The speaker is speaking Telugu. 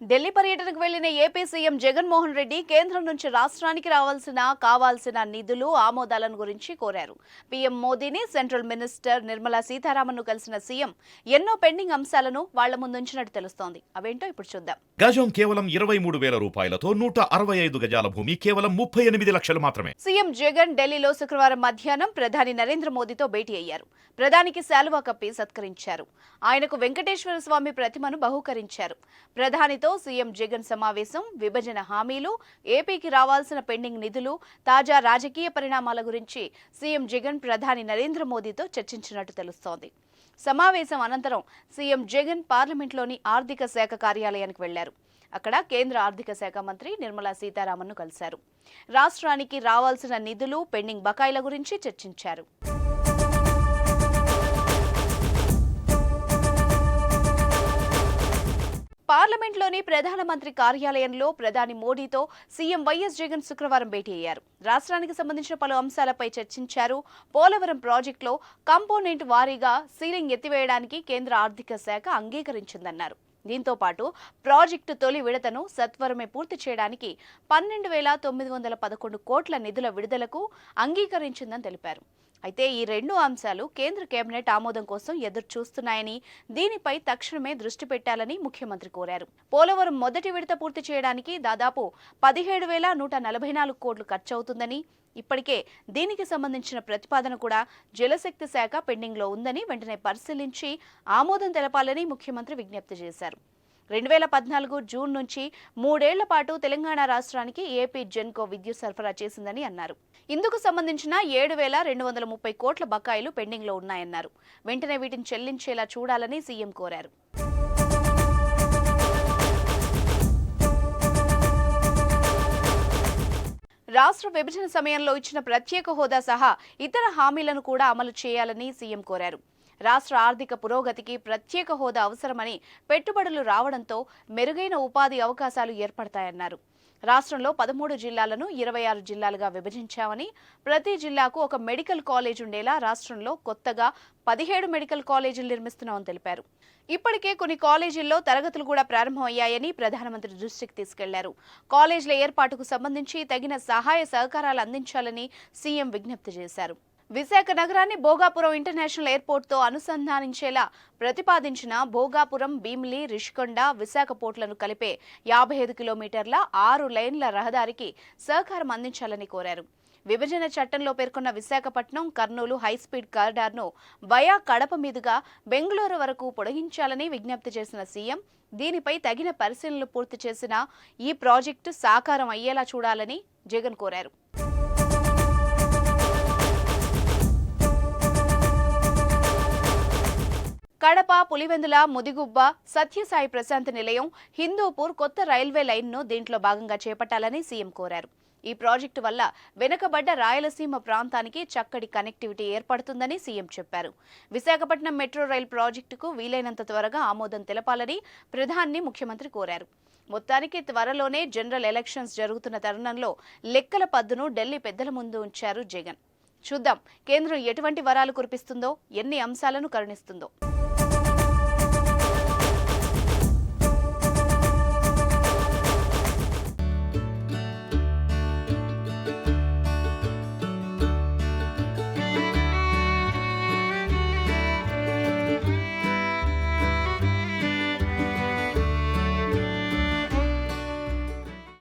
ఢిల్లీ పర్యటనకు వెళ్లిన ఏపీ సీఎం జగన్మోహన్ రెడ్డి కేంద్రం నుంచి రాష్ట్రానికి కావాల్సిన నిధులు ఆమోదాలను గురించి కోరారు. పీఎం మోదీని, సెంట్రల్ మినిస్టర్ నిర్మలా సీతారామన్ను కలిసిన సీఎం ఎన్నో పెండింగ్ అంశాలను వాళ్ల ముందుంచినట్టు తెలుస్తోంది. అవేంటో ఇప్పుడు చూద్దాం. గజం కేవలం 23,000 రూపాయలతో 165 గజాల భూమి కేవలం 38 లక్షలు మాత్రమే. సీఎం జగన్ ఢిల్లీలో శుక్రవారం మధ్యాహ్నం ప్రధాని నరేంద్ర మోదీతో భేటీ అయ్యారు. ప్రధానికి శాలువా కప్పి సత్కరించారు. ఆయనకు వెంకటేశ్వర స్వామి ప్రతిమను బహూకరించారు. ప్రధానితో సీఎం జగన్ సమావేశం, విభజన హామీలు, ఏపీకి రావాల్సిన పెండింగ్ నిధులు, తాజా రాజకీయ పరిణామాల గురించి సీఎం జగన్ ప్రధాని నరేంద్ర మోదీతో చర్చించినట్టు తెలుస్తోంది. సమావేశం అనంతరం సీఎం జగన్ పార్లమెంట్లోని ఆర్థిక శాఖ కార్యాలయానికి వెళ్లారు. అక్కడ కేంద్ర ఆర్థిక శాఖ మంత్రి నిర్మలా సీతారామన్ను కలిశారు. రాష్ట్రానికి రావాల్సిన నిధులు, పెండింగ్ బకాయిల గురించి చర్చించారు. పార్లమెంట్లోని ప్రధానమంత్రి కార్యాలయంలో ప్రధాని మోడీతో సీఎం వైఎస్ జగన్ శుక్రవారం భేటీ అయ్యారు. రాష్ట్రానికి సంబంధించిన పలు అంశాలపై చర్చించారు. పోలవరం ప్రాజెక్టులో కంపోనెంట్ వారీగా సీలింగ్ ఎత్తివేయడానికి కేంద్ర ఆర్థిక శాఖ అంగీకరించిందన్నారు. దీంతో పాటు ప్రాజెక్టు తొలి విడతను సత్వరమే పూర్తి చేయడానికి 12,911 కోట్ల నిధుల విడుదలకు అంగీకరించిందని తెలిపారు. అయితే ఈ రెండు అంశాలు కేంద్ర కేబినెట్ ఆమోదం కోసం ఎదురు చూస్తున్నాయని, దీనిపై తక్షణమే దృష్టి పెట్టాలని ముఖ్యమంత్రి కోరారు. పోలవరం మొదటి విడత పూర్తి చేయడానికి దాదాపు 17,144 కోట్లు ఖర్చవుతుందని, ఇప్పటికే దీనికి సంబంధించిన ప్రతిపాదన కూడా జలశక్తి శాఖ పెండింగ్లో ఉందని వెంటనే పరిశీలించి ఆమోదం తెలపాలని ముఖ్యమంత్రి విజ్ఞప్తి చేశారు. 2014 జూన్ నుంచి 3 ఏళ్ల పాటు తెలంగాణ రాష్ట్రానికి ఏపీ జెన్కో విద్యుత్ సరఫరా చేసిందని అన్నారు. ఇందుకు సంబంధించిన 7,230 కోట్ల బకాయిలు పెండింగ్లో ఉన్నాయన్నారు. వెంటనే వీటిని చెల్లించేలా చూడాలని సీఎం కోరారు. రాష్ట్ర విభజన సమయంలో ఇచ్చిన ప్రత్యేక హోదా సహా ఇతర హామీలను కూడా అమలు చేయాలని సీఎం కోరారు. రాష్ట్ర ఆర్థిక పురోగతికి ప్రత్యేక హోదా అవసరమని, పెట్టుబడులు రావడంతో మెరుగైన ఉపాధి అవకాశాలు ఏర్పడతాయన్నారు. రాష్ట్రంలో 13 జిల్లాలను 26 జిల్లాలుగా విభజించామని, ప్రతి జిల్లాకు ఒక మెడికల్ కాలేజ్ ఉండేలా రాష్ట్రంలో కొత్తగా 17 మెడికల్ కాలేజీలు నిర్మిస్తున్నామని తెలిపారు. ఇప్పటికే కొన్ని కాలేజీల్లో తరగతులు కూడా ప్రారంభమయ్యాయని ప్రధానమంత్రి దృష్టికి తీసుకెళ్లారు. కాలేజీల ఏర్పాటుకు సంబంధించి తగిన సహాయ సహకారాలు అందించాలని సీఎం విజ్ఞప్తి చేశారు. విశాఖ నగరాన్ని భోగాపురం ఇంటర్నేషనల్ ఎయిర్పోర్ట్తో అనుసంధానించేలా ప్రతిపాదించిన భోగాపురం, భీమిలి, రిషికొండ, విశాఖ పోర్టులను కలిపే 55 కిలోమీటర్ల 6 లేన్ల రహదారికి సహకారం అందించాలని కోరారు. విభజన చట్టంలో పేర్కొన్న విశాఖపట్నం, కర్నూలు హైస్పీడ్ కారిడార్ను వయా కడప మీదుగా బెంగళూరు వరకు పొడిగించాలని విజ్ఞప్తి చేసిన సీఎం, దీనిపై తగిన పరిశీలనలు పూర్తి చేసిన ఈ ప్రాజెక్టు సాకారం అయ్యేలా చూడాలని జగన్ కోరారు. కడప, పులివెందుల, ముదిగుబ్బ, సత్యసాయి ప్రశాంతి నిలయం, హిందూపూర్ కొత్త రైల్వే లైన్ను దీంట్లో భాగంగా చేపట్టాలని సీఎం కోరారు. ఈ ప్రాజెక్టు వల్ల వెనుకబడ్డ రాయలసీమ ప్రాంతానికి చక్కటి కనెక్టివిటీ ఏర్పడుతుందని సీఎం చెప్పారు. విశాఖపట్నం మెట్రో రైల్ ప్రాజెక్టుకు వీలైనంత త్వరగా ఆమోదం తెలపాలని ప్రధాని ముఖ్యమంత్రి కోరారు. మొత్తానికి త్వరలోనే జనరల్ ఎలక్షన్స్ జరుగుతున్న తరుణంలో లెక్కల పద్దును ఢిల్లీ పెద్దల ముందు ఉంచారు జగన్. చూద్దాం కేంద్రం ఎటువంటి వరాలు కురిపిస్తుందో, ఎన్ని అంశాలను కరుణిస్తుందో.